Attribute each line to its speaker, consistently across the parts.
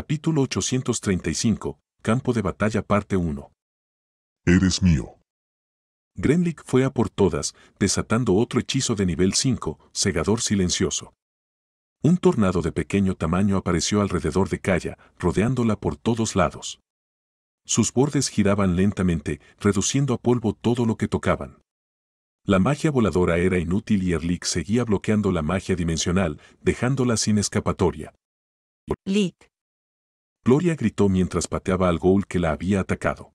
Speaker 1: Capítulo 835, Campo de Batalla Parte 1.
Speaker 2: Eres mío.
Speaker 1: Gremlik fue a por todas, desatando otro hechizo de nivel 5, Segador Silencioso. Un tornado de pequeño tamaño apareció alrededor de Kaya, rodeándola por todos lados. Sus bordes giraban lentamente, reduciendo a polvo todo lo que tocaban. La magia voladora era inútil y Erlik seguía bloqueando la magia dimensional, dejándola sin escapatoria.
Speaker 3: Lit.
Speaker 1: Gloria gritó mientras pateaba al ghoul que la había atacado.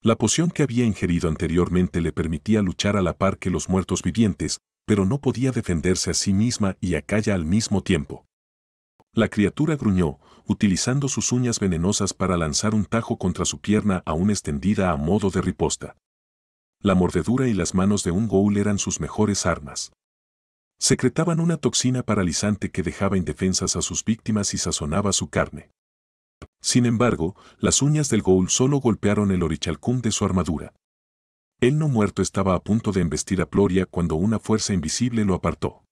Speaker 1: La poción que había ingerido anteriormente le permitía luchar a la par que los muertos vivientes, pero no podía defenderse a sí misma y a Kaya al mismo tiempo. La criatura gruñó, utilizando sus uñas venenosas para lanzar un tajo contra su pierna aún extendida a modo de riposta. La mordedura y las manos de un ghoul eran sus mejores armas. Secretaban una toxina paralizante que dejaba indefensas a sus víctimas y sazonaba su carne. Sin embargo, las uñas del ghoul solo golpearon el orichalcum de su armadura. El no muerto estaba a punto de embestir a Ploria cuando una fuerza invisible lo apartó.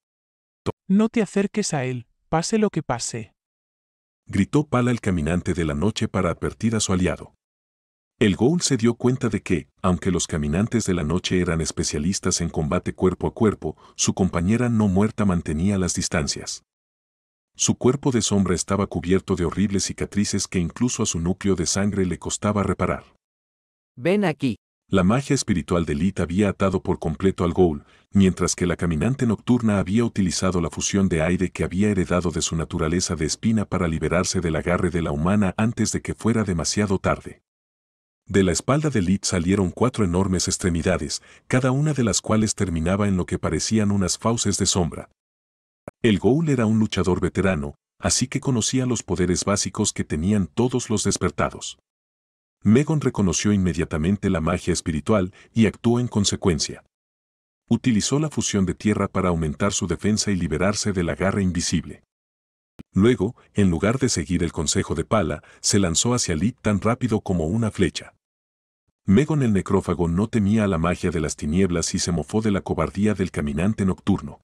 Speaker 3: No te acerques a él, pase lo que pase.
Speaker 1: Gritó Pala el caminante de la noche para advertir a su aliado. El ghoul se dio cuenta de que, aunque los caminantes de la noche eran especialistas en combate cuerpo a cuerpo, su compañera no muerta mantenía las distancias. Su cuerpo de sombra estaba cubierto de horribles cicatrices que incluso a su núcleo de sangre le costaba reparar.
Speaker 4: Ven aquí.
Speaker 1: La magia espiritual de Lit había atado por completo al ghoul, mientras que la caminante nocturna había utilizado la fusión de aire que había heredado de su naturaleza de espina para liberarse del agarre de la humana antes de que fuera demasiado tarde. De la espalda de Lit salieron 4 enormes extremidades, cada una de las cuales terminaba en lo que parecían unas fauces de sombra. El ghoul era un luchador veterano, así que conocía los poderes básicos que tenían todos los despertados. Megon reconoció inmediatamente la magia espiritual y actuó en consecuencia. Utilizó la fusión de tierra para aumentar su defensa y liberarse del agarre invisible. Luego, en lugar de seguir el consejo de Pala, se lanzó hacia Lit tan rápido como una flecha. Megon el necrófago no temía a la magia de las tinieblas y se mofó de la cobardía del caminante nocturno.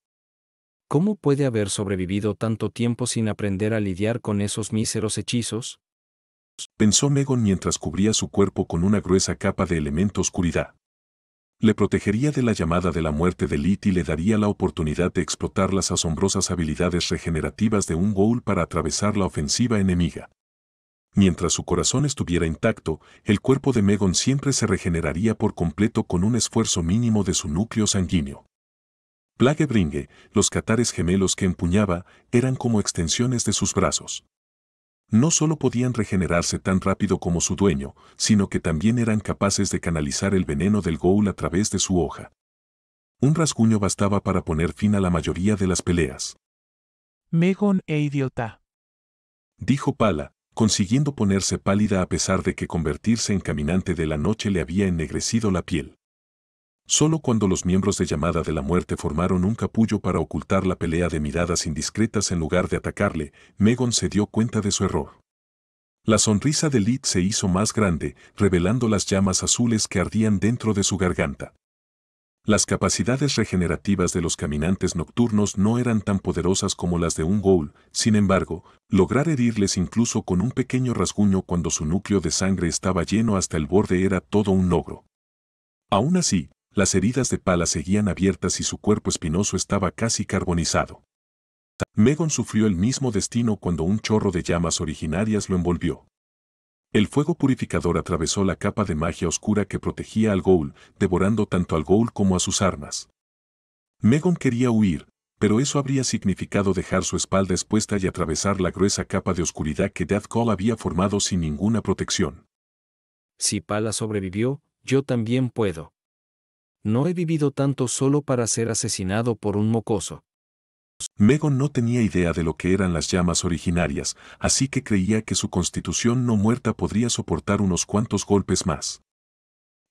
Speaker 4: ¿Cómo puede haber sobrevivido tanto tiempo sin aprender a lidiar con esos míseros hechizos?
Speaker 1: Pensó Megon mientras cubría su cuerpo con una gruesa capa de elemento oscuridad. Le protegería de la llamada de la muerte de Lit y le daría la oportunidad de explotar las asombrosas habilidades regenerativas de un ghoul para atravesar la ofensiva enemiga. Mientras su corazón estuviera intacto, el cuerpo de Megon siempre se regeneraría por completo con un esfuerzo mínimo de su núcleo sanguíneo. Plaguebringe, los catares gemelos que empuñaba, eran como extensiones de sus brazos. No solo podían regenerarse tan rápido como su dueño, sino que también eran capaces de canalizar el veneno del ghoul a través de su hoja. Un rasguño bastaba para poner fin a la mayoría de las peleas.
Speaker 3: Megon e idiota.
Speaker 1: Dijo Pala, consiguiendo ponerse pálida a pesar de que convertirse en caminante de la noche le había ennegrecido la piel. Solo cuando los miembros de Llamada de la Muerte formaron un capullo para ocultar la pelea de miradas indiscretas en lugar de atacarle, Megon se dio cuenta de su error. La sonrisa de Lit se hizo más grande, revelando las llamas azules que ardían dentro de su garganta. Las capacidades regenerativas de los caminantes nocturnos no eran tan poderosas como las de un ghoul, sin embargo, lograr herirles incluso con un pequeño rasguño cuando su núcleo de sangre estaba lleno hasta el borde era todo un logro. Aún así, las heridas de Pala seguían abiertas y su cuerpo espinoso estaba casi carbonizado. Megon sufrió el mismo destino cuando un chorro de llamas originarias lo envolvió. El fuego purificador atravesó la capa de magia oscura que protegía al ghoul, devorando tanto al ghoul como a sus armas. Megon quería huir, pero eso habría significado dejar su espalda expuesta y atravesar la gruesa capa de oscuridad que Deathcall había formado sin ninguna protección.
Speaker 4: Si Pala sobrevivió, yo también puedo. No he vivido tanto solo para ser asesinado por un mocoso.
Speaker 1: Megon no tenía idea de lo que eran las llamas originarias, así que creía que su constitución no muerta podría soportar unos cuantos golpes más.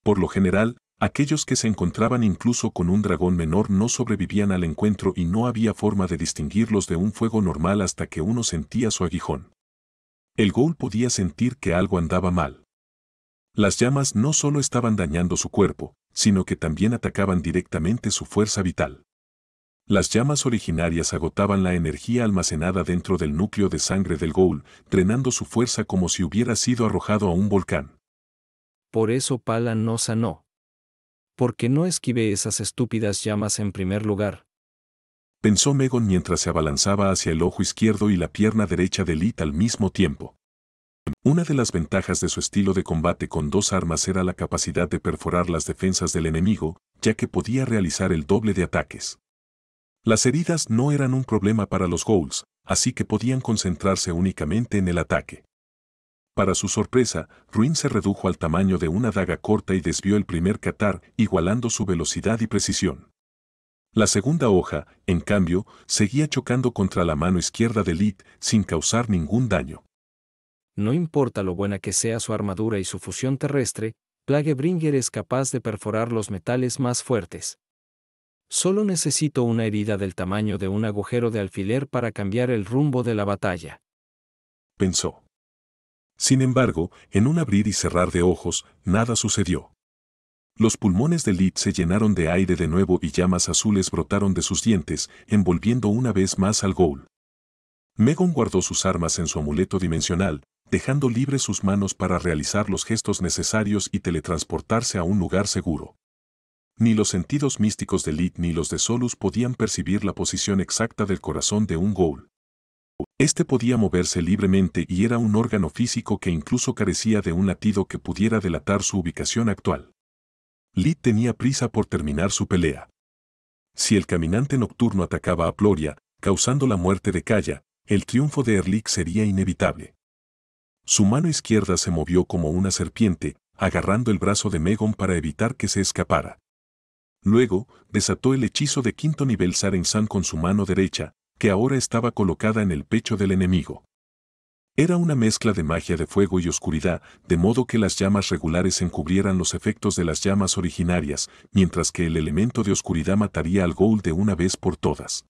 Speaker 1: Por lo general, aquellos que se encontraban incluso con un dragón menor no sobrevivían al encuentro y no había forma de distinguirlos de un fuego normal hasta que uno sentía su aguijón. El ghoul podía sentir que algo andaba mal. Las llamas no solo estaban dañando su cuerpo, sino que también atacaban directamente su fuerza vital. Las llamas originarias agotaban la energía almacenada dentro del núcleo de sangre del ghoul, drenando su fuerza como si hubiera sido arrojado a un volcán.
Speaker 4: Por eso Pala no sanó. Porque no esquivé esas estúpidas llamas en primer lugar.
Speaker 1: Pensó Megon mientras se abalanzaba hacia el ojo izquierdo y la pierna derecha de Lith al mismo tiempo. Una de las ventajas de su estilo de combate con dos armas era la capacidad de perforar las defensas del enemigo, ya que podía realizar el doble de ataques. Las heridas no eran un problema para los ghouls, así que podían concentrarse únicamente en el ataque. Para su sorpresa, Ruin se redujo al tamaño de una daga corta y desvió el primer catar, igualando su velocidad y precisión. La segunda hoja, en cambio, seguía chocando contra la mano izquierda de Lith sin causar ningún daño.
Speaker 4: No importa lo buena que sea su armadura y su fusión terrestre, Plaguebringer es capaz de perforar los metales más fuertes. Solo necesito una herida del tamaño de un agujero de alfiler para cambiar el rumbo de la batalla.
Speaker 1: Pensó. Sin embargo, en un abrir y cerrar de ojos, nada sucedió. Los pulmones de Lith se llenaron de aire de nuevo y llamas azules brotaron de sus dientes, envolviendo una vez más al ghoul. Megon guardó sus armas en su amuleto dimensional, dejando libres sus manos para realizar los gestos necesarios y teletransportarse a un lugar seguro. Ni los sentidos místicos de Lith ni los de Solus podían percibir la posición exacta del corazón de un ghoul. Este podía moverse libremente y era un órgano físico que incluso carecía de un latido que pudiera delatar su ubicación actual. Lith tenía prisa por terminar su pelea. Si el caminante nocturno atacaba a Ploria, causando la muerte de Kaya, el triunfo de Erlik sería inevitable. Su mano izquierda se movió como una serpiente, agarrando el brazo de Megon para evitar que se escapara. Luego, desató el hechizo de quinto nivel Saren-san con su mano derecha, que ahora estaba colocada en el pecho del enemigo. Era una mezcla de magia de fuego y oscuridad, de modo que las llamas regulares encubrieran los efectos de las llamas originarias, mientras que el elemento de oscuridad mataría al ghoul de una vez por todas.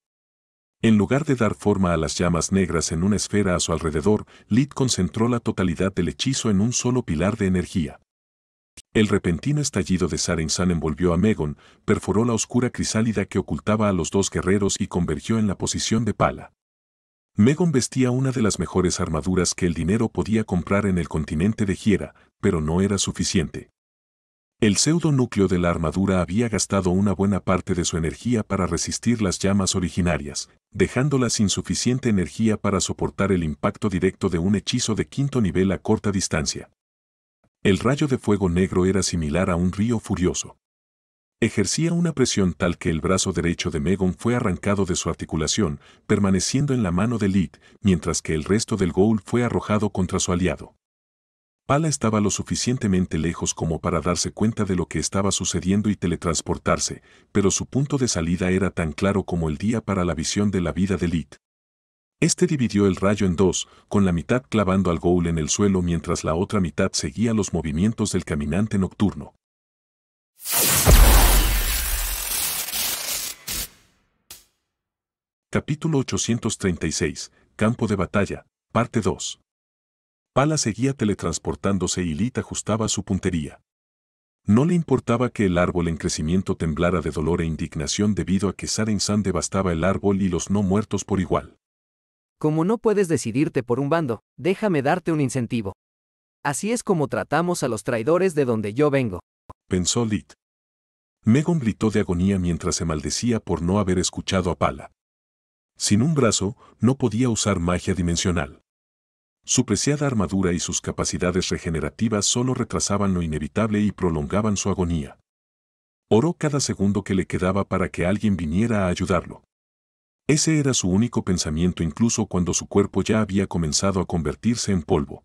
Speaker 1: En lugar de dar forma a las llamas negras en una esfera a su alrededor, Lith concentró la totalidad del hechizo en un solo pilar de energía. El repentino estallido de Saren-san envolvió a Megon, perforó la oscura crisálida que ocultaba a los dos guerreros y convergió en la posición de Pala. Megon vestía una de las mejores armaduras que el dinero podía comprar en el continente de Hiera, pero no era suficiente. El pseudo-núcleo de la armadura había gastado una buena parte de su energía para resistir las llamas originarias, dejándola sin suficiente energía para soportar el impacto directo de un hechizo de quinto nivel a corta distancia. El rayo de fuego negro era similar a un río furioso. Ejercía una presión tal que el brazo derecho de Megon fue arrancado de su articulación, permaneciendo en la mano de Lith, mientras que el resto del ghoul fue arrojado contra su aliado. Pala estaba lo suficientemente lejos como para darse cuenta de lo que estaba sucediendo y teletransportarse, pero su punto de salida era tan claro como el día para la visión de la vida de Lith. Este dividió el rayo en dos, con la mitad clavando al ghoul en el suelo mientras la otra mitad seguía los movimientos del caminante nocturno. Capítulo 836, Campo de Batalla, Parte 2. Pala seguía teletransportándose y Lith ajustaba su puntería. No le importaba que el árbol en crecimiento temblara de dolor e indignación debido a que Saren-san devastaba el árbol y los no muertos por igual.
Speaker 5: Como no puedes decidirte por un bando, déjame darte un incentivo. Así es como tratamos a los traidores de donde yo vengo.
Speaker 1: Pensó Lith. Megon gritó de agonía mientras se maldecía por no haber escuchado a Pala. Sin un brazo, no podía usar magia dimensional. Su preciada armadura y sus capacidades regenerativas solo retrasaban lo inevitable y prolongaban su agonía. Oró cada segundo que le quedaba para que alguien viniera a ayudarlo. Ese era su único pensamiento incluso cuando su cuerpo ya había comenzado a convertirse en polvo.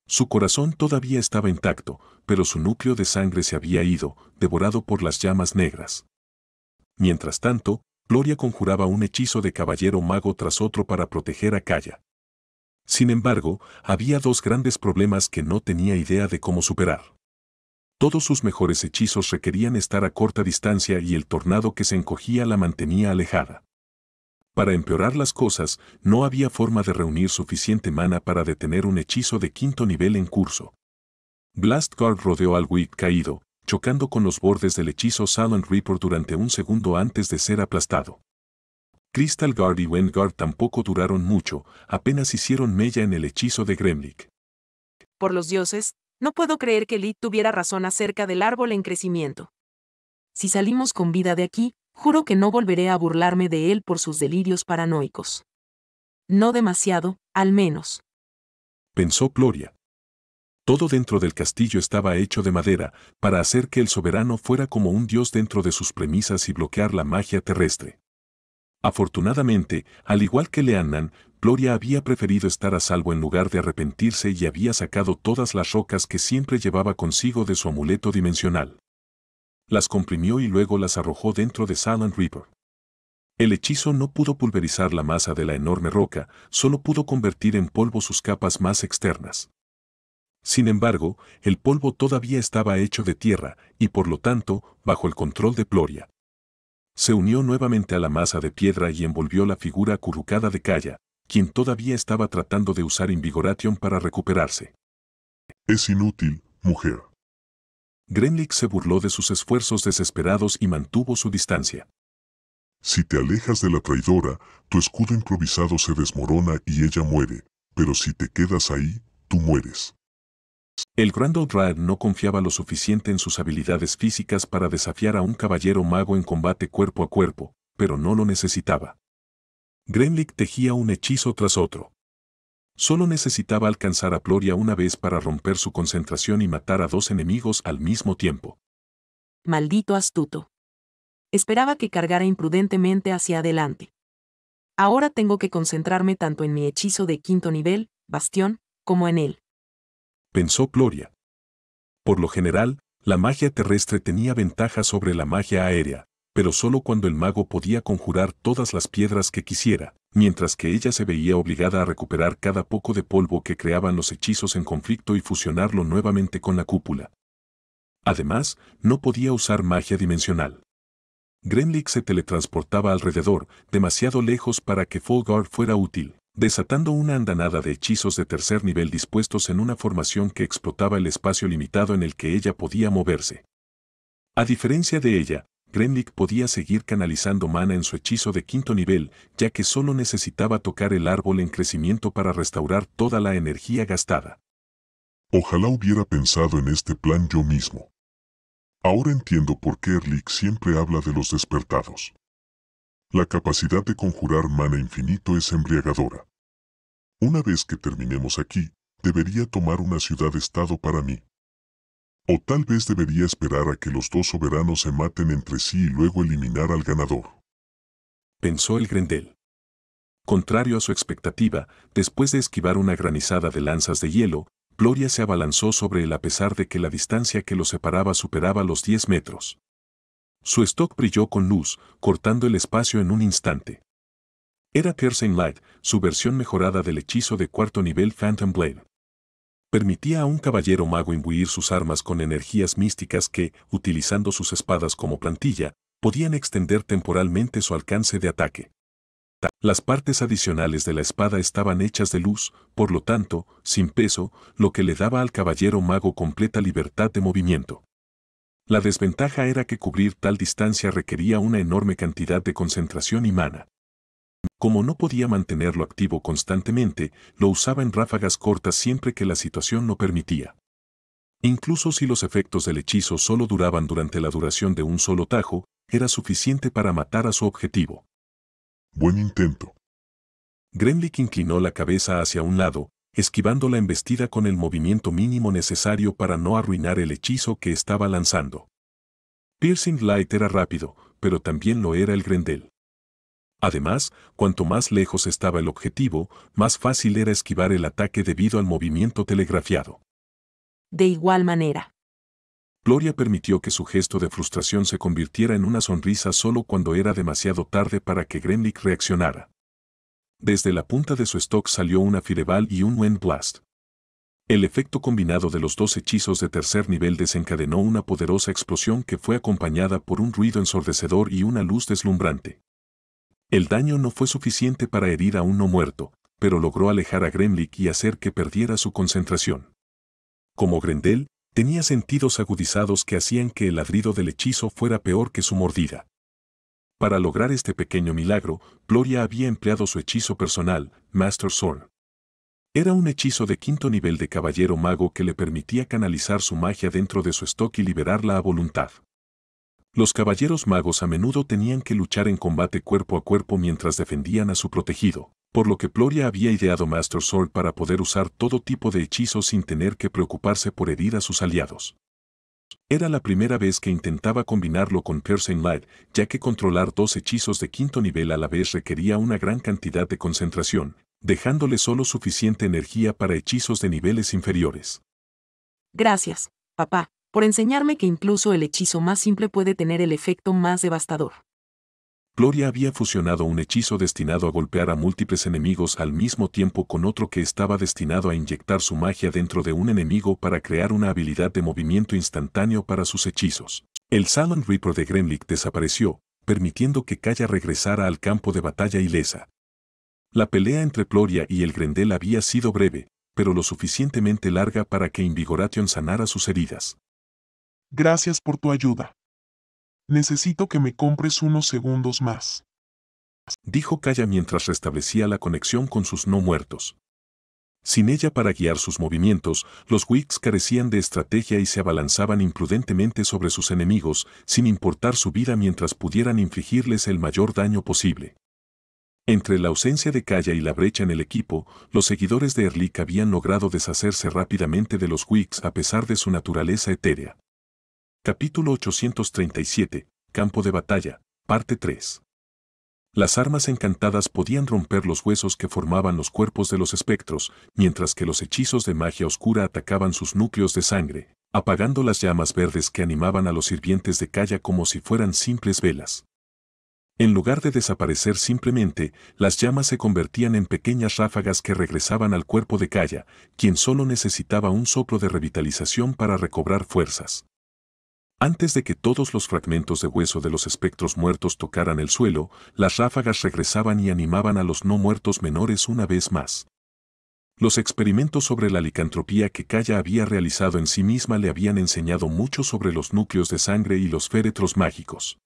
Speaker 1: Su corazón todavía estaba intacto, pero su núcleo de sangre se había ido, devorado por las llamas negras. Mientras tanto, Gloria conjuraba un hechizo de caballero mago tras otro para proteger a Kaya. Sin embargo, había dos grandes problemas que no tenía idea de cómo superar. Todos sus mejores hechizos requerían estar a corta distancia y el tornado que se encogía la mantenía alejada. Para empeorar las cosas, no había forma de reunir suficiente mana para detener un hechizo de quinto nivel en curso. Blast Guard rodeó al Wick caído, chocando con los bordes del hechizo Silent Reaper durante un segundo antes de ser aplastado. Crystal Guard y Wind Guard tampoco duraron mucho, apenas hicieron mella en el hechizo de Gremlick.
Speaker 6: Por los dioses, no puedo creer que Lid tuviera razón acerca del árbol en crecimiento. Si salimos con vida de aquí, juro que no volveré a burlarme de él por sus delirios paranoicos. No demasiado, al menos.
Speaker 1: Pensó Gloria. Todo dentro del castillo estaba hecho de madera, para hacer que el soberano fuera como un dios dentro de sus premisas y bloquear la magia terrestre. Afortunadamente, al igual que Leannan, Gloria había preferido estar a salvo en lugar de arrepentirse y había sacado todas las rocas que siempre llevaba consigo de su amuleto dimensional. Las comprimió y luego las arrojó dentro de Silent Reaper. El hechizo no pudo pulverizar la masa de la enorme roca, solo pudo convertir en polvo sus capas más externas. Sin embargo, el polvo todavía estaba hecho de tierra y por lo tanto, bajo el control de Gloria. Se unió nuevamente a la masa de piedra y envolvió la figura acurrucada de Kaya, quien todavía estaba tratando de usar Invigoration para recuperarse.
Speaker 2: Es inútil, mujer.
Speaker 1: Gremlick se burló de sus esfuerzos desesperados y mantuvo su distancia.
Speaker 2: Si te alejas de la traidora, tu escudo improvisado se desmorona y ella muere, pero si te quedas ahí, tú mueres.
Speaker 1: El Grand Old Dryad no confiaba lo suficiente en sus habilidades físicas para desafiar a un caballero mago en combate cuerpo a cuerpo, pero no lo necesitaba. Gremlick tejía un hechizo tras otro. Solo necesitaba alcanzar a Gloria una vez para romper su concentración y matar a dos enemigos al mismo tiempo.
Speaker 6: Maldito astuto. Esperaba que cargara imprudentemente hacia adelante. Ahora tengo que concentrarme tanto en mi hechizo de 5º nivel, Bastión, como en él.
Speaker 1: Pensó Gloria. Por lo general, la magia terrestre tenía ventaja sobre la magia aérea, pero solo cuando el mago podía conjurar todas las piedras que quisiera, mientras que ella se veía obligada a recuperar cada poco de polvo que creaban los hechizos en conflicto y fusionarlo nuevamente con la cúpula. Además, no podía usar magia dimensional. Gremlick se teletransportaba alrededor, demasiado lejos para que Full Guard fuera útil, desatando una andanada de hechizos de tercer nivel dispuestos en una formación que explotaba el espacio limitado en el que ella podía moverse. A diferencia de ella, Gremlick podía seguir canalizando mana en su hechizo de 5º nivel, ya que solo necesitaba tocar el árbol en crecimiento para restaurar toda la energía gastada.
Speaker 2: Ojalá hubiera pensado en este plan yo mismo. Ahora entiendo por qué Erlich siempre habla de los despertados. La capacidad de conjurar mana infinito es embriagadora. Una vez que terminemos aquí, debería tomar una ciudad-estado para mí. O tal vez debería esperar a que los dos soberanos se maten entre sí y luego eliminar al ganador.
Speaker 1: Pensó el Grendel. Contrario a su expectativa, después de esquivar una granizada de lanzas de hielo, Gloria se abalanzó sobre él a pesar de que la distancia que los separaba superaba los 10 metros. Su stock brilló con luz, cortando el espacio en un instante. Era Piercing Light, su versión mejorada del hechizo de 4º nivel Phantom Blade. Permitía a un caballero mago imbuir sus armas con energías místicas que, utilizando sus espadas como plantilla, podían extender temporalmente su alcance de ataque. Las partes adicionales de la espada estaban hechas de luz, por lo tanto, sin peso, lo que le daba al caballero mago completa libertad de movimiento. La desventaja era que cubrir tal distancia requería una enorme cantidad de concentración y mana. Como no podía mantenerlo activo constantemente, lo usaba en ráfagas cortas siempre que la situación lo permitía. Incluso si los efectos del hechizo solo duraban durante la duración de un solo tajo, era suficiente para matar a su objetivo.
Speaker 2: Buen intento.
Speaker 1: Gremlick inclinó la cabeza hacia un lado, esquivando la embestida con el movimiento mínimo necesario para no arruinar el hechizo que estaba lanzando. Piercing Light era rápido, pero también lo era el Grendel. Además, cuanto más lejos estaba el objetivo, más fácil era esquivar el ataque debido al movimiento telegrafiado.
Speaker 6: De igual manera.
Speaker 1: Gloria permitió que su gesto de frustración se convirtiera en una sonrisa solo cuando era demasiado tarde para que Gremlick reaccionara. Desde la punta de su stock salió una Fireball y un Wind Blast. El efecto combinado de los dos hechizos de tercer nivel desencadenó una poderosa explosión que fue acompañada por un ruido ensordecedor y una luz deslumbrante. El daño no fue suficiente para herir a un no muerto, pero logró alejar a Gremlick y hacer que perdiera su concentración. Como Grendel, tenía sentidos agudizados que hacían que el ladrido del hechizo fuera peor que su mordida. Para lograr este pequeño milagro, Gloria había empleado su hechizo personal, Master Sword. Era un hechizo de 5º nivel de caballero mago que le permitía canalizar su magia dentro de su stock y liberarla a voluntad. Los caballeros magos a menudo tenían que luchar en combate cuerpo a cuerpo mientras defendían a su protegido, por lo que Gloria había ideado Master Sword para poder usar todo tipo de hechizos sin tener que preocuparse por herir a sus aliados. Era la primera vez que intentaba combinarlo con Piercing Light, ya que controlar 2 hechizos de 5º nivel a la vez requería una gran cantidad de concentración, dejándole solo suficiente energía para hechizos de niveles inferiores.
Speaker 6: Gracias, papá, por enseñarme que incluso el hechizo más simple puede tener el efecto más devastador.
Speaker 1: Gloria había fusionado un hechizo destinado a golpear a múltiples enemigos al mismo tiempo con otro que estaba destinado a inyectar su magia dentro de un enemigo para crear una habilidad de movimiento instantáneo para sus hechizos. El Salon Reaper de Gremlik desapareció, permitiendo que Kaya regresara al campo de batalla ilesa. La pelea entre Gloria y el Grendel había sido breve, pero lo suficientemente larga para que Invigoration sanara sus heridas.
Speaker 3: Gracias por tu ayuda. Necesito que me compres unos segundos más.
Speaker 1: Dijo Kaya mientras restablecía la conexión con sus no muertos. Sin ella para guiar sus movimientos, los Wicks carecían de estrategia y se abalanzaban imprudentemente sobre sus enemigos, sin importar su vida mientras pudieran infligirles el mayor daño posible. Entre la ausencia de Kaya y la brecha en el equipo, los seguidores de Erlik habían logrado deshacerse rápidamente de los Wicks a pesar de su naturaleza etérea. Capítulo 837, Campo de Batalla, Parte 3. Las armas encantadas podían romper los huesos que formaban los cuerpos de los espectros, mientras que los hechizos de magia oscura atacaban sus núcleos de sangre, apagando las llamas verdes que animaban a los sirvientes de Kaya como si fueran simples velas. En lugar de desaparecer simplemente, las llamas se convertían en pequeñas ráfagas que regresaban al cuerpo de Kaya, quien solo necesitaba un soplo de revitalización para recobrar fuerzas. Antes de que todos los fragmentos de hueso de los espectros muertos tocaran el suelo, las ráfagas regresaban y animaban a los no muertos menores una vez más. Los experimentos sobre la licantropía que Kaya había realizado en sí misma le habían enseñado mucho sobre los núcleos de sangre y los féretros mágicos.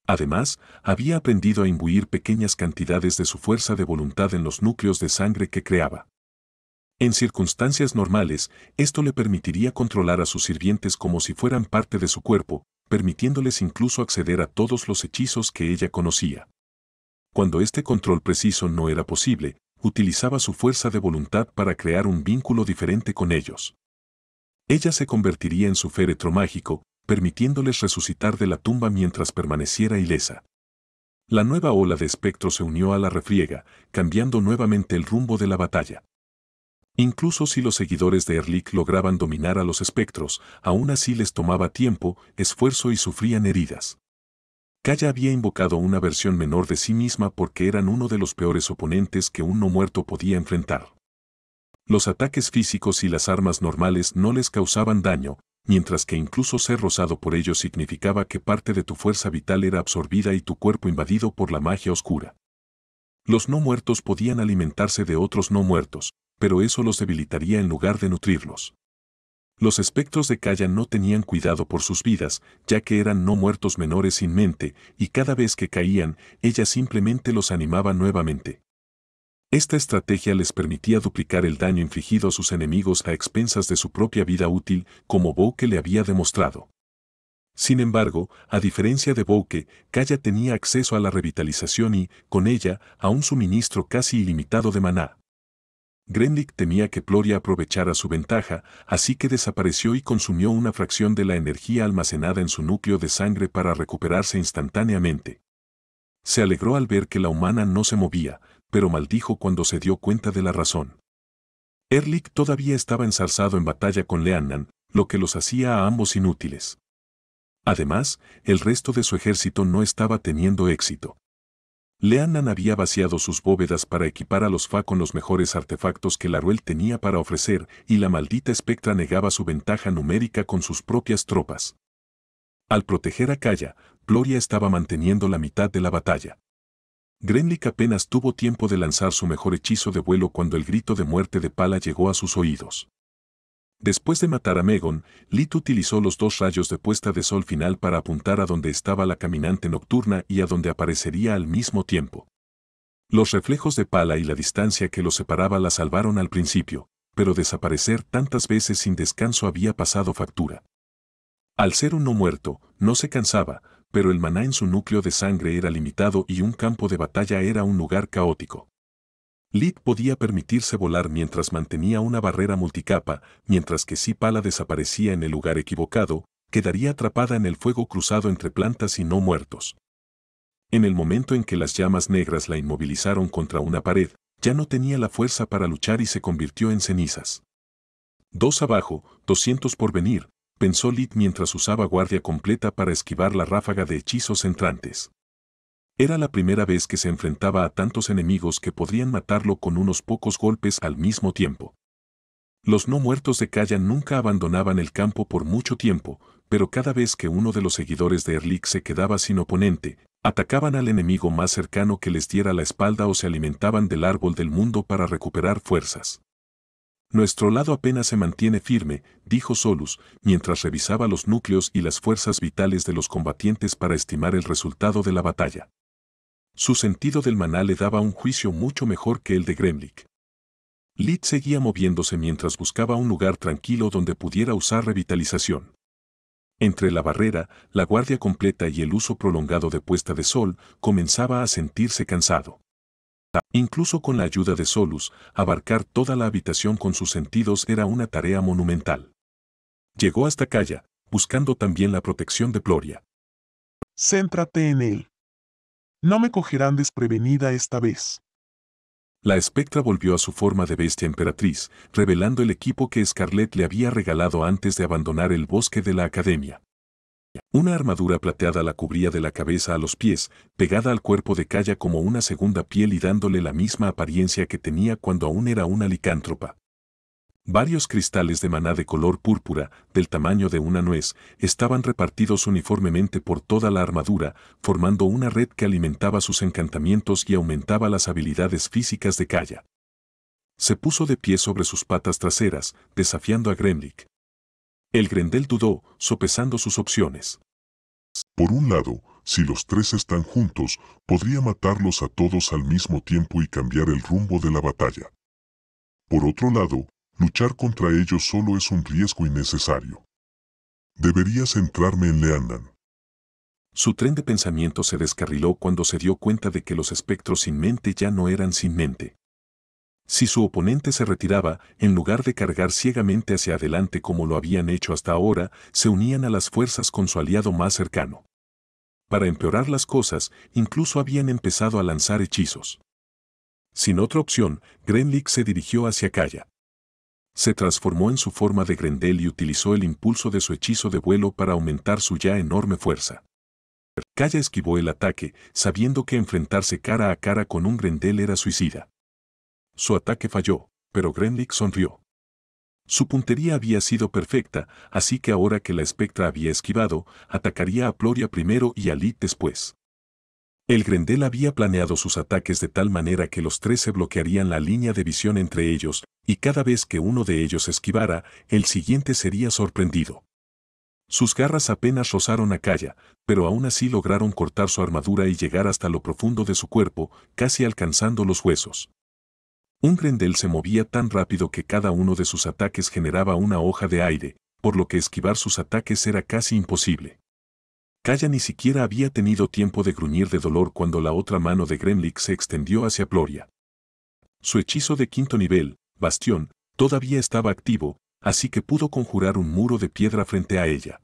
Speaker 1: Además, había aprendido a imbuir pequeñas cantidades de su fuerza de voluntad en los núcleos de sangre que creaba. En circunstancias normales, esto le permitiría controlar a sus sirvientes como si fueran parte de su cuerpo, permitiéndoles incluso acceder a todos los hechizos que ella conocía. Cuando este control preciso no era posible, utilizaba su fuerza de voluntad para crear un vínculo diferente con ellos. Ella se convertiría en su féretro mágico, permitiéndoles resucitar de la tumba mientras permaneciera ilesa. La nueva ola de espectros se unió a la refriega, cambiando nuevamente el rumbo de la batalla. Incluso si los seguidores de Erlik lograban dominar a los espectros, aún así les tomaba tiempo, esfuerzo y sufrían heridas. Kaya había invocado una versión menor de sí misma porque eran uno de los peores oponentes que un no muerto podía enfrentar. Los ataques físicos y las armas normales no les causaban daño, mientras que incluso ser rozado por ellos significaba que parte de tu fuerza vital era absorbida y tu cuerpo invadido por la magia oscura. Los no muertos podían alimentarse de otros no muertos, pero eso los debilitaría en lugar de nutrirlos. Los espectros de Kaya no tenían cuidado por sus vidas, ya que eran no muertos menores sin mente, y cada vez que caían, ella simplemente los animaba nuevamente. Esta estrategia les permitía duplicar el daño infligido a sus enemigos a expensas de su propia vida útil, como Bouke le había demostrado. Sin embargo, a diferencia de Bouke, Kaya tenía acceso a la revitalización y, con ella, a un suministro casi ilimitado de maná. Gremlik temía que Gloria aprovechara su ventaja, así que desapareció y consumió una fracción de la energía almacenada en su núcleo de sangre para recuperarse instantáneamente. Se alegró al ver que la humana no se movía, pero maldijo cuando se dio cuenta de la razón. Erlik todavía estaba enzarzado en batalla con Leannan, lo que los hacía a ambos inútiles. Además, el resto de su ejército no estaba teniendo éxito. Leannan había vaciado sus bóvedas para equipar a los Fa con los mejores artefactos que Laruel tenía para ofrecer, y la maldita espectra negaba su ventaja numérica con sus propias tropas. Al proteger a Kaya, Gloria estaba manteniendo la mitad de la batalla. Gremlik apenas tuvo tiempo de lanzar su mejor hechizo de vuelo cuando el grito de muerte de Pala llegó a sus oídos. Después de matar a Megon, Lit utilizó los 2 rayos de puesta de sol final para apuntar a donde estaba la caminante nocturna y a donde aparecería al mismo tiempo. Los reflejos de Pala y la distancia que los separaba la salvaron al principio, pero desaparecer tantas veces sin descanso había pasado factura. Al ser un no muerto, no se cansaba, pero el maná en su núcleo de sangre era limitado y un campo de batalla era un lugar caótico. Lit podía permitirse volar mientras mantenía una barrera multicapa, mientras que si Pala desaparecía en el lugar equivocado, quedaría atrapada en el fuego cruzado entre plantas y no muertos. En el momento en que las llamas negras la inmovilizaron contra una pared, ya no tenía la fuerza para luchar y se convirtió en cenizas. 2 abajo, 200 por venir, pensó Lit mientras usaba guardia completa para esquivar la ráfaga de hechizos entrantes. Era la primera vez que se enfrentaba a tantos enemigos que podrían matarlo con unos pocos golpes al mismo tiempo. Los no muertos de Kaya nunca abandonaban el campo por mucho tiempo, pero cada vez que uno de los seguidores de Erlik se quedaba sin oponente, atacaban al enemigo más cercano que les diera la espalda o se alimentaban del árbol del mundo para recuperar fuerzas. Nuestro lado apenas se mantiene firme, dijo Solus, mientras revisaba los núcleos y las fuerzas vitales de los combatientes para estimar el resultado de la batalla. Su sentido del maná le daba un juicio mucho mejor que el de Gremlik. Lit seguía moviéndose mientras buscaba un lugar tranquilo donde pudiera usar revitalización. Entre la barrera, la guardia completa y el uso prolongado de puesta de sol, comenzaba a sentirse cansado. Incluso con la ayuda de Solus, abarcar toda la habitación con sus sentidos era una tarea monumental. Llegó hasta Kaya, buscando también la protección de Ploria.
Speaker 3: Céntrate en él. No me cogerán desprevenida esta vez.
Speaker 1: La espectra volvió a su forma de bestia emperatriz, revelando el equipo que Scarlet le había regalado antes de abandonar el bosque de la academia. Una armadura plateada la cubría de la cabeza a los pies, pegada al cuerpo de Kaya como una segunda piel y dándole la misma apariencia que tenía cuando aún era una licántropa. Varios cristales de maná de color púrpura, del tamaño de una nuez, estaban repartidos uniformemente por toda la armadura, formando una red que alimentaba sus encantamientos y aumentaba las habilidades físicas de Kaya. Se puso de pie sobre sus patas traseras, desafiando a Gremlik. El Grendel dudó, sopesando sus opciones.
Speaker 2: Por un lado, si los 3 están juntos, podría matarlos a todos al mismo tiempo y cambiar el rumbo de la batalla. Por otro lado, luchar contra ellos solo es un riesgo innecesario. Debería centrarme en Leannan.
Speaker 1: Su tren de pensamiento se descarriló cuando se dio cuenta de que los espectros sin mente ya no eran sin mente. Si su oponente se retiraba, en lugar de cargar ciegamente hacia adelante como lo habían hecho hasta ahora, se unían a las fuerzas con su aliado más cercano. Para empeorar las cosas, incluso habían empezado a lanzar hechizos. Sin otra opción, Gremlik se dirigió hacia Kaya. Se transformó en su forma de Grendel y utilizó el impulso de su hechizo de vuelo para aumentar su ya enorme fuerza. Kaya esquivó el ataque, sabiendo que enfrentarse cara a cara con un Grendel era suicida. Su ataque falló, pero Gremlik sonrió. Su puntería había sido perfecta, así que ahora que la espectra había esquivado, atacaría a Ploria primero y a Lit después. El Grendel había planeado sus ataques de tal manera que los 3 se bloquearían la línea de visión entre ellos, y cada vez que uno de ellos esquivara, el siguiente sería sorprendido. Sus garras apenas rozaron a Kaya, pero aún así lograron cortar su armadura y llegar hasta lo profundo de su cuerpo, casi alcanzando los huesos. Un Grendel se movía tan rápido que cada uno de sus ataques generaba una hoja de aire, por lo que esquivar sus ataques era casi imposible. Kaya ni siquiera había tenido tiempo de gruñir de dolor cuando la otra mano de Gremlik se extendió hacia Ploria. Su hechizo de 5º nivel, Bastión, todavía estaba activo, así que pudo conjurar un muro de piedra frente a ella.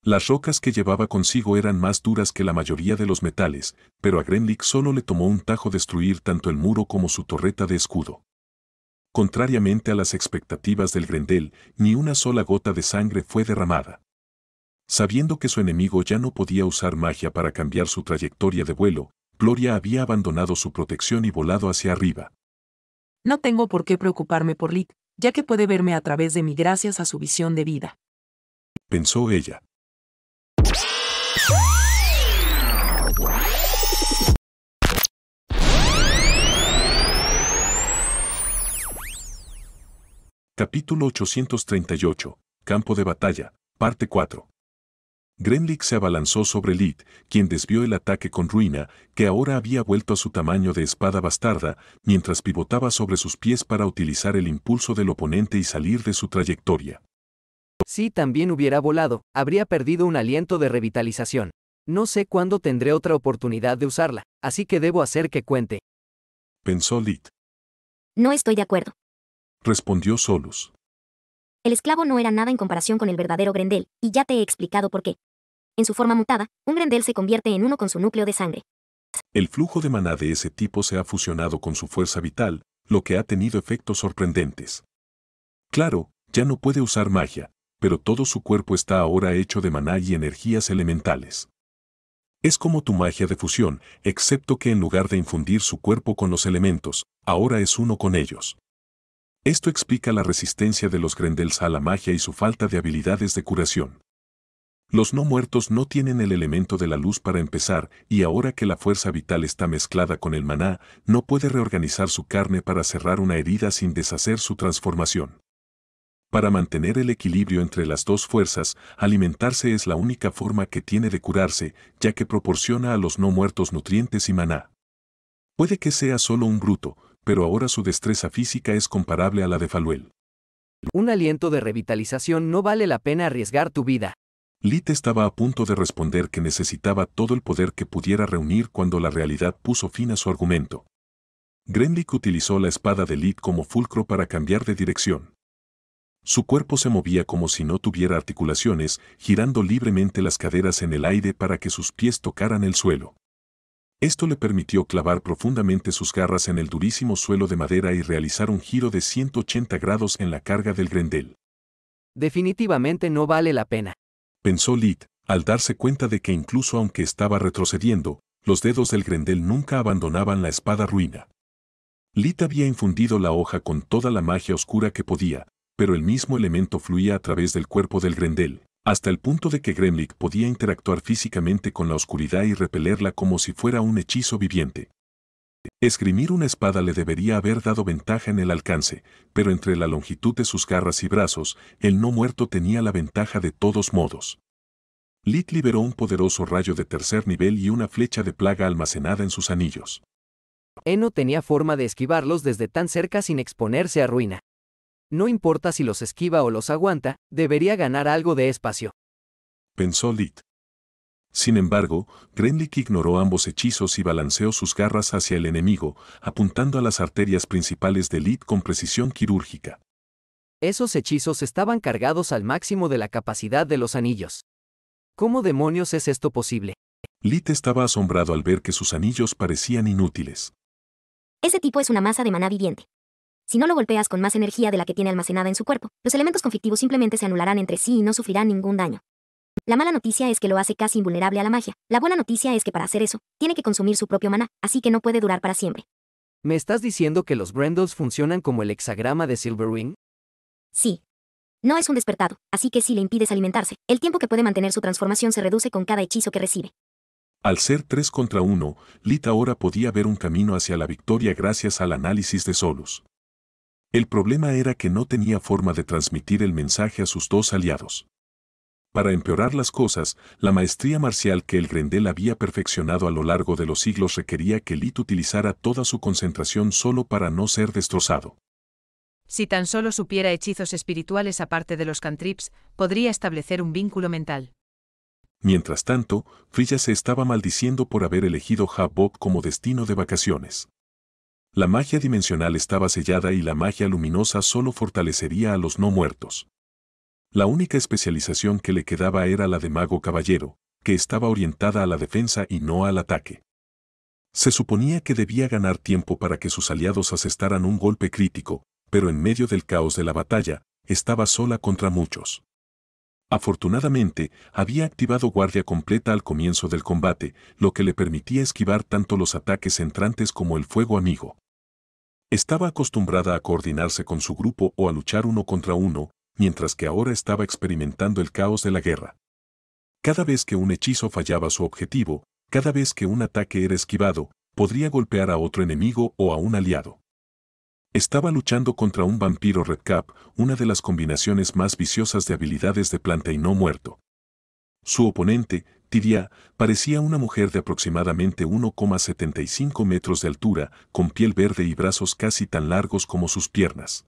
Speaker 1: Las rocas que llevaba consigo eran más duras que la mayoría de los metales, pero a Gremlik solo le tomó un tajo destruir tanto el muro como su torreta de escudo. Contrariamente a las expectativas del Grendel, ni una sola gota de sangre fue derramada. Sabiendo que su enemigo ya no podía usar magia para cambiar su trayectoria de vuelo, Ploria había abandonado su protección y volado hacia arriba.
Speaker 6: No tengo por qué preocuparme por Lit, ya que puede verme a través de mí gracias a su visión de vida.
Speaker 1: Pensó ella. Capítulo 838. Campo de batalla, parte 4. Gremlik se abalanzó sobre Lid, quien desvió el ataque con ruina, que ahora había vuelto a su tamaño de espada bastarda, mientras pivotaba sobre sus pies para utilizar el impulso del oponente y salir de su trayectoria.
Speaker 5: Si también hubiera volado, habría perdido un aliento de revitalización. No sé cuándo tendré otra oportunidad de usarla, así que debo hacer que cuente.
Speaker 1: Pensó Lid.
Speaker 7: No estoy de acuerdo.
Speaker 1: Respondió Solus.
Speaker 7: El esclavo no era nada en comparación con el verdadero Grendel, y ya te he explicado por qué. En su forma mutada, un Grendel se convierte en uno con su núcleo de sangre.
Speaker 1: El flujo de maná de ese tipo se ha fusionado con su fuerza vital, lo que ha tenido efectos sorprendentes. Claro, ya no puede usar magia, pero todo su cuerpo está ahora hecho de maná y energías elementales. Es como tu magia de fusión, excepto que en lugar de infundir su cuerpo con los elementos, ahora es uno con ellos. Esto explica la resistencia de los Grendels a la magia y su falta de habilidades de curación. Los no muertos no tienen el elemento de la luz para empezar, y ahora que la fuerza vital está mezclada con el maná, no puede reorganizar su carne para cerrar una herida sin deshacer su transformación. Para mantener el equilibrio entre las dos fuerzas, alimentarse es la única forma que tiene de curarse, ya que proporciona a los no muertos nutrientes y maná. Puede que sea solo un bruto, pero ahora su destreza física es comparable a la de Faluel.
Speaker 5: Un aliento de revitalización no vale la pena arriesgar tu vida.
Speaker 1: Lid estaba a punto de responder que necesitaba todo el poder que pudiera reunir cuando la realidad puso fin a su argumento. Gremlik utilizó la espada de Lid como fulcro para cambiar de dirección. Su cuerpo se movía como si no tuviera articulaciones, girando libremente las caderas en el aire para que sus pies tocaran el suelo. Esto le permitió clavar profundamente sus garras en el durísimo suelo de madera y realizar un giro de 180 grados en la carga del Grendel.
Speaker 5: Definitivamente no vale la pena.
Speaker 1: Pensó Lid, al darse cuenta de que incluso aunque estaba retrocediendo, los dedos del Grendel nunca abandonaban la espada ruina. Lid había infundido la hoja con toda la magia oscura que podía, pero el mismo elemento fluía a través del cuerpo del Grendel, hasta el punto de que Gremlik podía interactuar físicamente con la oscuridad y repelerla como si fuera un hechizo viviente. Esgrimir una espada le debería haber dado ventaja en el alcance, pero entre la longitud de sus garras y brazos, el no muerto tenía la ventaja de todos modos. Lid liberó un poderoso rayo de tercer nivel y una flecha de plaga almacenada en sus anillos.
Speaker 5: No tenía forma de esquivarlos desde tan cerca sin exponerse a ruina. No importa si los esquiva o los aguanta, debería ganar algo de espacio.
Speaker 1: Pensó Lid. Sin embargo, Gremlik ignoró ambos hechizos y balanceó sus garras hacia el enemigo, apuntando a las arterias principales de Lid con precisión quirúrgica.
Speaker 5: Esos hechizos estaban cargados al máximo de la capacidad de los anillos. ¿Cómo demonios es esto posible?
Speaker 1: Lid estaba asombrado al ver que sus anillos parecían inútiles.
Speaker 7: Ese tipo es una masa de maná viviente. Si no lo golpeas con más energía de la que tiene almacenada en su cuerpo, los elementos conflictivos simplemente se anularán entre sí y no sufrirán ningún daño. La mala noticia es que lo hace casi invulnerable a la magia. La buena noticia es que para hacer eso, tiene que consumir su propio maná, así que no puede durar para siempre.
Speaker 5: ¿Me estás diciendo que los Grendels funcionan como el hexagrama de Silverwing?
Speaker 7: Sí. No es un despertado, así que si le impides alimentarse, el tiempo que puede mantener su transformación se reduce con cada hechizo que recibe.
Speaker 1: Al ser 3 contra 1, Lid ahora podía ver un camino hacia la victoria gracias al análisis de Solus. El problema era que no tenía forma de transmitir el mensaje a sus dos aliados. Para empeorar las cosas, la maestría marcial que el Grendel había perfeccionado a lo largo de los siglos requería que Lid utilizara toda su concentración solo para no ser destrozado.
Speaker 8: Si tan solo supiera hechizos espirituales aparte de los cantrips, podría establecer un vínculo mental.
Speaker 1: Mientras tanto, Frilla se estaba maldiciendo por haber elegido Havok como destino de vacaciones. La magia dimensional estaba sellada y la magia luminosa solo fortalecería a los no muertos. La única especialización que le quedaba era la de mago caballero, que estaba orientada a la defensa y no al ataque. Se suponía que debía ganar tiempo para que sus aliados asestaran un golpe crítico, pero en medio del caos de la batalla, estaba sola contra muchos. Afortunadamente, había activado guardia completa al comienzo del combate, lo que le permitía esquivar tanto los ataques entrantes como el fuego amigo. Estaba acostumbrada a coordinarse con su grupo o a luchar uno contra uno, mientras que ahora estaba experimentando el caos de la guerra. Cada vez que un hechizo fallaba su objetivo, cada vez que un ataque era esquivado, podría golpear a otro enemigo o a un aliado. Estaba luchando contra un vampiro Redcap, una de las combinaciones más viciosas de habilidades de planta y no muerto. Su oponente, Tyria, parecía una mujer de aproximadamente 1,75 metros de altura, con piel verde y brazos casi tan largos como sus piernas.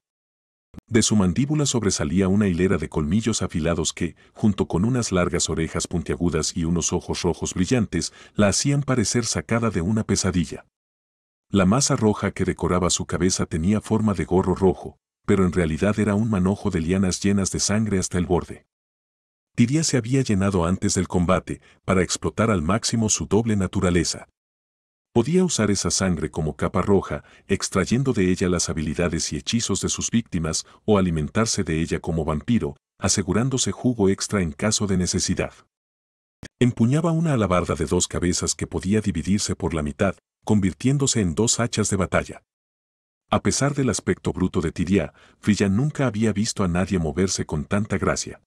Speaker 1: De su mandíbula sobresalía una hilera de colmillos afilados que, junto con unas largas orejas puntiagudas y unos ojos rojos brillantes, la hacían parecer sacada de una pesadilla. La masa roja que decoraba su cabeza tenía forma de gorro rojo, pero en realidad era un manojo de lianas llenas de sangre hasta el borde. Tyria se había llenado antes del combate para explotar al máximo su doble naturaleza. Podía usar esa sangre como capa roja, extrayendo de ella las habilidades y hechizos de sus víctimas, o alimentarse de ella como vampiro, asegurándose jugo extra en caso de necesidad. Empuñaba una alabarda de 2 cabezas que podía dividirse por la mitad, convirtiéndose en 2 hachas de batalla. A pesar del aspecto bruto de Tyria, Frilla nunca había visto a nadie moverse con tanta gracia.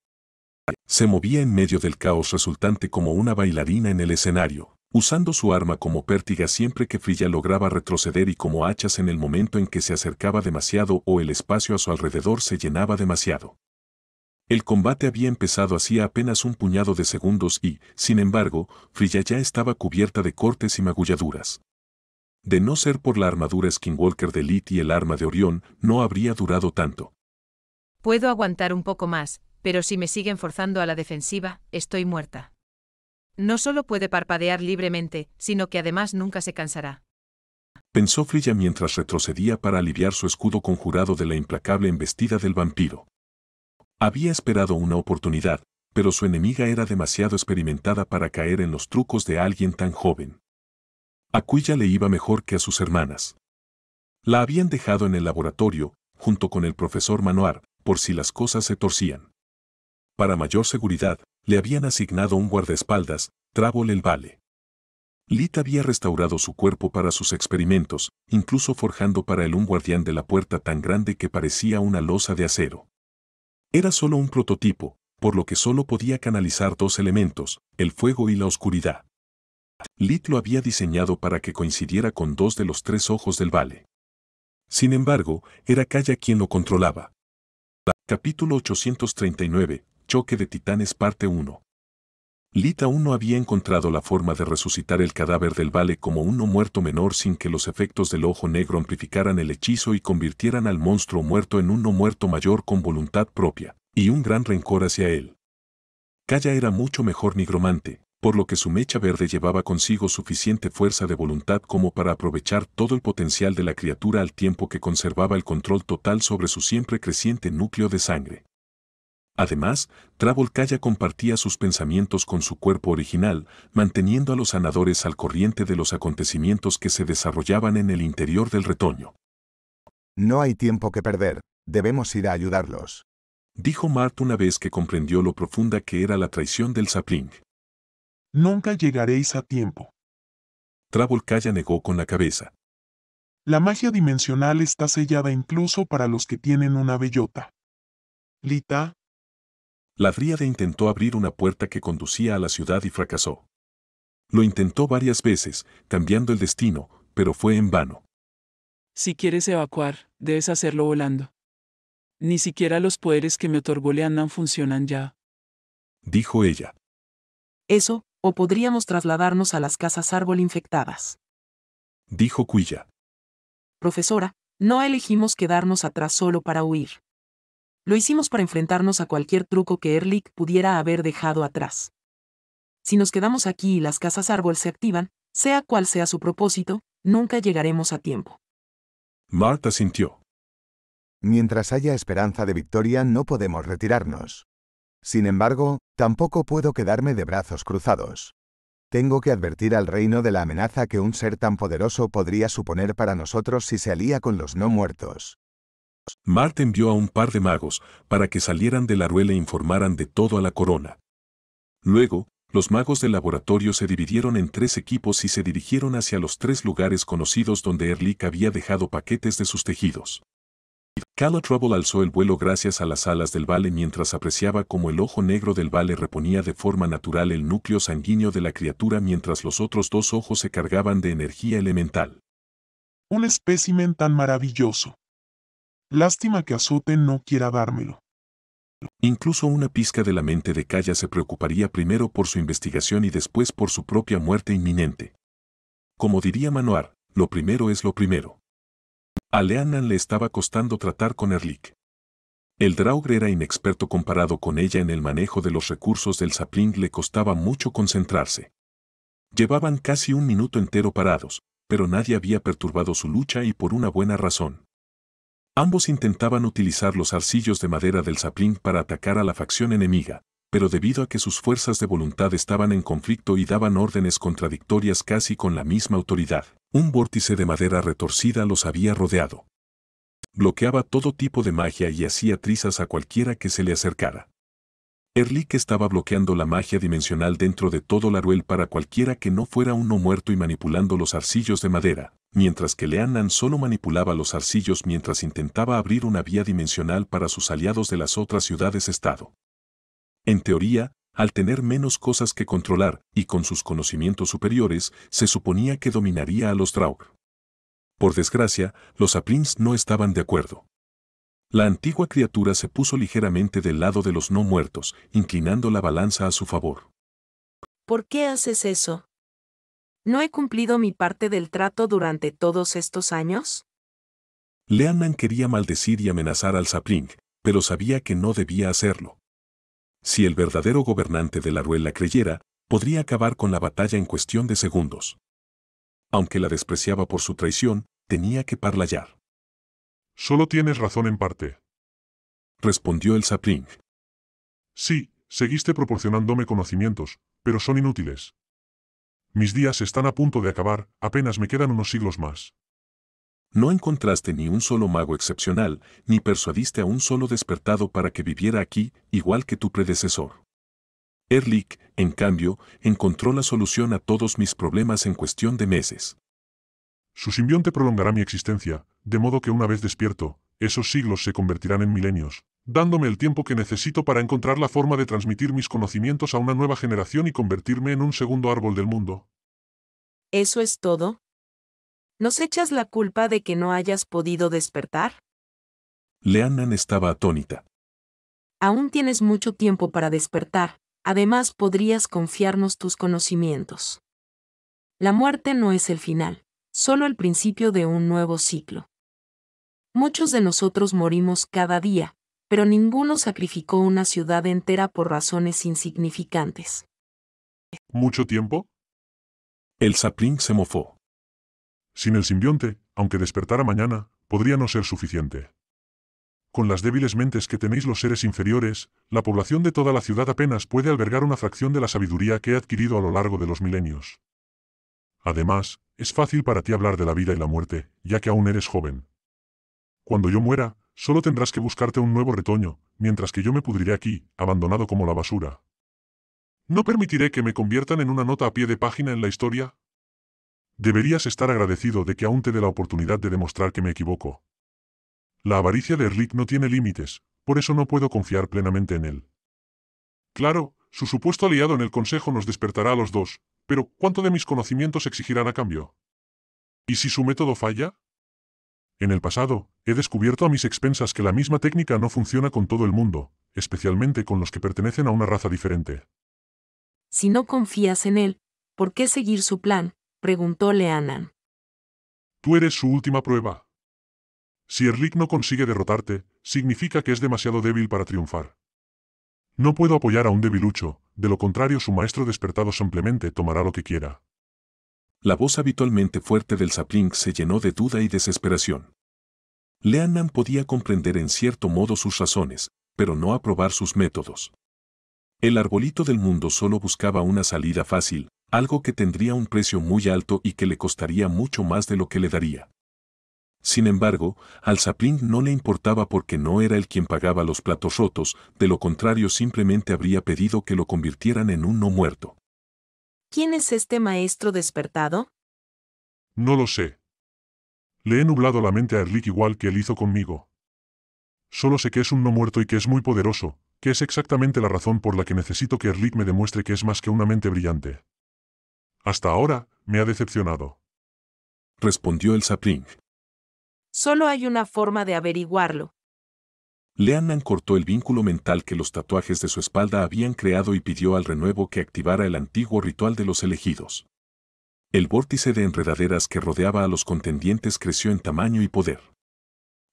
Speaker 1: Se movía en medio del caos resultante como una bailarina en el escenario, usando su arma como pértiga siempre que Frilla lograba retroceder y como hachas en el momento en que se acercaba demasiado o el espacio a su alrededor se llenaba demasiado. El combate había empezado hacía apenas un puñado de segundos y, sin embargo, Frilla ya estaba cubierta de cortes y magulladuras. De no ser por la armadura Skinwalker de Elite y el arma de Orión, no habría durado tanto.
Speaker 8: Puedo aguantar un poco más, pero si me siguen forzando a la defensiva, estoy muerta. No solo puede parpadear libremente, sino que además nunca se cansará.
Speaker 1: Pensó Frilla mientras retrocedía para aliviar su escudo conjurado de la implacable embestida del vampiro. Había esperado una oportunidad, pero su enemiga era demasiado experimentada para caer en los trucos de alguien tan joven. A Quilla le iba mejor que a sus hermanas. La habían dejado en el laboratorio, junto con el profesor Manoir, por si las cosas se torcían. Para mayor seguridad, le habían asignado un guardaespaldas, Travol el Vale. Lit había restaurado su cuerpo para sus experimentos, incluso forjando para él un guardián de la puerta tan grande que parecía una losa de acero. Era solo un prototipo, por lo que solo podía canalizar 2 elementos, el fuego y la oscuridad. Lit lo había diseñado para que coincidiera con 2 de los 3 ojos del Vale. Sin embargo, era Kaya quien lo controlaba. Capítulo 839, Choque de Titanes Parte 1. Lit aún no había encontrado la forma de resucitar el cadáver del Vale como un no muerto menor sin que los efectos del ojo negro amplificaran el hechizo y convirtieran al monstruo muerto en un no muerto mayor con voluntad propia, y un gran rencor hacia él. Kaya era mucho mejor nigromante, por lo que su mecha verde llevaba consigo suficiente fuerza de voluntad como para aprovechar todo el potencial de la criatura al tiempo que conservaba el control total sobre su siempre creciente núcleo de sangre. Además, Travol Kaya compartía sus pensamientos con su cuerpo original, manteniendo a los sanadores al corriente de los acontecimientos que se desarrollaban en el interior del retoño.
Speaker 9: No hay tiempo que perder, debemos ir a ayudarlos,
Speaker 1: dijo Mart una vez que comprendió lo profunda que era la traición del Sapling.
Speaker 3: Nunca llegaréis a tiempo.
Speaker 1: Travol Kaya negó con la cabeza.
Speaker 3: La magia dimensional está sellada incluso para los que tienen una bellota. Lita.
Speaker 1: La dríade intentó abrir una puerta que conducía a la ciudad y fracasó. Lo intentó varias veces, cambiando el destino, pero fue en vano.
Speaker 10: Si quieres evacuar, debes hacerlo volando. Ni siquiera los poderes que me otorgó Leannan funcionan ya,
Speaker 1: dijo ella.
Speaker 6: Eso, o podríamos trasladarnos a las casas árbol infectadas,
Speaker 1: dijo Quilla.
Speaker 6: Profesora, no elegimos quedarnos atrás solo para huir. Lo hicimos para enfrentarnos a cualquier truco que Erlich pudiera haber dejado atrás. Si nos quedamos aquí y las casas árbol se activan, sea cual sea su propósito, nunca llegaremos a tiempo.
Speaker 1: Marta sintió.
Speaker 9: Mientras haya esperanza de victoria no podemos retirarnos. Sin embargo, tampoco puedo quedarme de brazos cruzados. Tengo que advertir al reino de la amenaza que un ser tan poderoso podría suponer para nosotros si se alía con los no muertos.
Speaker 1: Mart envió a un par de magos para que salieran de la ruela e informaran de todo a la corona. Luego, los magos del laboratorio se dividieron en 3 equipos y se dirigieron hacia los 3 lugares conocidos donde Erlich había dejado paquetes de sus tejidos. Calatrava alzó el vuelo gracias a las alas del Vale mientras apreciaba cómo el ojo negro del Vale reponía de forma natural el núcleo sanguíneo de la criatura mientras los otros 2 ojos se cargaban de energía elemental.
Speaker 3: Un espécimen tan maravilloso. Lástima que Azote no quiera dármelo.
Speaker 1: Incluso una pizca de la mente de Kaya se preocuparía primero por su investigación y después por su propia muerte inminente. Como diría Manoar, lo primero es lo primero. A Leannan le estaba costando tratar con Erlik. El Draugr era inexperto comparado con ella en el manejo de los recursos del sapling, le costaba mucho concentrarse. Llevaban casi un minuto entero parados, pero nadie había perturbado su lucha y por una buena razón. Ambos intentaban utilizar los arcillos de madera del sapling para atacar a la facción enemiga, pero debido a que sus fuerzas de voluntad estaban en conflicto y daban órdenes contradictorias casi con la misma autoridad, un vórtice de madera retorcida los había rodeado. Bloqueaba todo tipo de magia y hacía trizas a cualquiera que se le acercara. Erlik estaba bloqueando la magia dimensional dentro de todo Laruel para cualquiera que no fuera un no muerto y manipulando los arcillos de madera, mientras que Leannan solo manipulaba los arcillos mientras intentaba abrir una vía dimensional para sus aliados de las otras ciudades-estado. En teoría, al tener menos cosas que controlar y con sus conocimientos superiores, se suponía que dominaría a los Draugr. Por desgracia, los saplings no estaban de acuerdo. La antigua criatura se puso ligeramente del lado de los no muertos, inclinando la balanza a su favor.
Speaker 6: ¿Por qué haces eso? ¿No he cumplido mi parte del trato durante todos estos años?
Speaker 1: Leannan quería maldecir y amenazar al sapling, pero sabía que no debía hacerlo. Si el verdadero gobernante de Laruel la creyera, podría acabar con la batalla en cuestión de segundos. Aunque la despreciaba por su traición, tenía que parlayar.
Speaker 2: Solo tienes razón en parte,
Speaker 1: respondió el sapling.
Speaker 2: Sí, seguiste proporcionándome conocimientos, pero son inútiles. Mis días están a punto de acabar, apenas me quedan unos siglos más.
Speaker 1: No encontraste ni un solo mago excepcional, ni persuadiste a un solo despertado para que viviera aquí, igual que tu predecesor. Erlik, en cambio, encontró la solución a todos mis problemas en cuestión de meses.
Speaker 2: Su simbionte prolongará mi existencia, de modo que una vez despierto, esos siglos se convertirán en milenios, dándome el tiempo que necesito para encontrar la forma de transmitir mis conocimientos a una nueva generación y convertirme en un segundo árbol del mundo.
Speaker 6: ¿Eso es todo? ¿Nos echas la culpa de que no hayas podido despertar?
Speaker 1: Leannan estaba atónita.
Speaker 6: Aún tienes mucho tiempo para despertar, además podrías confiarnos tus conocimientos. La muerte no es el final, solo el principio de un nuevo ciclo. Muchos de nosotros morimos cada día, pero ninguno sacrificó una ciudad entera por razones insignificantes.
Speaker 2: ¿Mucho tiempo?
Speaker 1: El sapling se mofó.
Speaker 2: Sin el simbionte, aunque despertara mañana, podría no ser suficiente. Con las débiles mentes que tenéis los seres inferiores, la población de toda la ciudad apenas puede albergar una fracción de la sabiduría que he adquirido a lo largo de los milenios. Además, es fácil para ti hablar de la vida y la muerte, ya que aún eres joven. Cuando yo muera, solo tendrás que buscarte un nuevo retoño, mientras que yo me pudriré aquí, abandonado como la basura. ¿No permitiré que me conviertan en una nota a pie de página en la historia? Deberías estar agradecido de que aún te dé la oportunidad de demostrar que me equivoco. La avaricia de Erlik no tiene límites, por eso no puedo confiar plenamente en él. Claro, su supuesto aliado en el consejo nos despertará a los dos, pero ¿cuánto de mis conocimientos exigirán a cambio? ¿Y si su método falla? En el pasado, he descubierto a mis expensas que la misma técnica no funciona con todo el mundo, especialmente con los que pertenecen a una raza diferente.
Speaker 6: Si no confías en él, ¿por qué seguir su plan?, preguntó Leannan.
Speaker 2: Tú eres su última prueba. Si Erlik no consigue derrotarte, significa que es demasiado débil para triunfar. No puedo apoyar a un debilucho, de lo contrario su maestro despertado simplemente tomará lo que quiera.
Speaker 1: La voz habitualmente fuerte del sapling se llenó de duda y desesperación. Leannan podía comprender en cierto modo sus razones, pero no aprobar sus métodos. El arbolito del mundo solo buscaba una salida fácil, algo que tendría un precio muy alto y que le costaría mucho más de lo que le daría. Sin embargo, al sapling no le importaba porque no era él quien pagaba los platos rotos, de lo contrario simplemente habría pedido que lo convirtieran en un no muerto.
Speaker 6: ¿Quién es este maestro despertado?
Speaker 2: No lo sé. Le he nublado la mente a Erlik igual que él hizo conmigo. Solo sé que es un no muerto y que es muy poderoso, que es exactamente la razón por la que necesito que Erlik me demuestre que es más que una mente brillante. Hasta ahora, me ha decepcionado.
Speaker 1: Respondió el sapling.
Speaker 6: Solo hay una forma de averiguarlo.
Speaker 1: Leannan cortó el vínculo mental que los tatuajes de su espalda habían creado y pidió al renuevo que activara el antiguo ritual de los elegidos. El vórtice de enredaderas que rodeaba a los contendientes creció en tamaño y poder.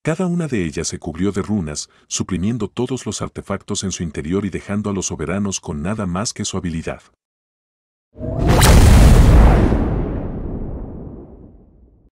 Speaker 1: Cada una de ellas se cubrió de runas, suprimiendo todos los artefactos en su interior y dejando a los soberanos con nada más que su habilidad.